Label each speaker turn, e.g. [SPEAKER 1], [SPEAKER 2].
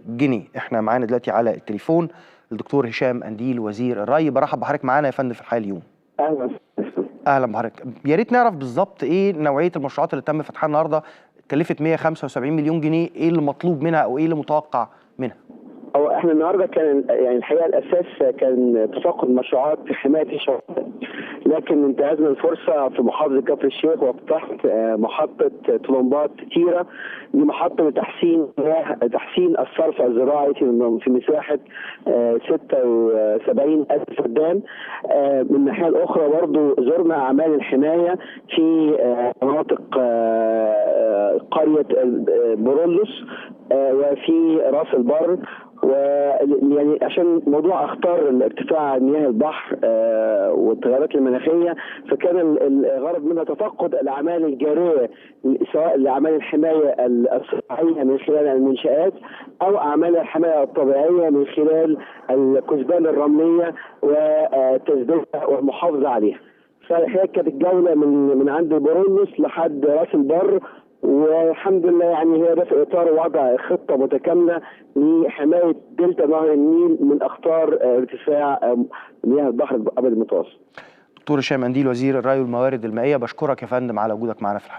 [SPEAKER 1] جنيه. احنا معانا دلوقتي على التليفون الدكتور هشام قنديل وزير الري. برحب بحضرتك معانا يا فندم في الحياة اليوم. اهلا بحضرتك. يا ريت نعرف بالظبط ايه نوعيه المشروعات اللي تم فتحها النهارده، كلفت 175 مليون جنيه، ايه اللي مطلوب منها او ايه اللي متوقع منها؟
[SPEAKER 2] هو احنا النهارده كان يعني الحقيقه الاساس كان تفاقم مشروعات في حمايه الشواطئ، لكن انتهزنا الفرصه في محافظه كفر الشيخ وافتتاح محطه طلمبات كتيره. دي محطه لتحسين الصرف الزراعي في مساحه 76,000 فدان. من الناحيه الاخرى برضه زرنا اعمال الحمايه في مناطق قريه برولوس وفي راس البر، ويعني عشان موضوع اخطار ارتفاع مياه البحر والتغيرات المناخيه، فكان الغرض منها تفقد الاعمال الجاريه سواء لاعمال الحمايه الصحيه من خلال المنشات او اعمال الحمايه الطبيعيه من خلال الكثبان الرمليه وتسديدها والمحافظه عليها. فالحقيقه كانت الجوله من عند برولوس لحد راس البر، والحمد لله يعني هي ده في اطار وضع خطه متكامله لحمايه دلتا نهر النيل من اخطار ارتفاع مياه البحر الابيض المتوسط.
[SPEAKER 1] دكتور هشام قنديل وزير الري والموارد المائيه، بشكرك يا فندم على وجودك معنا في الحلقة.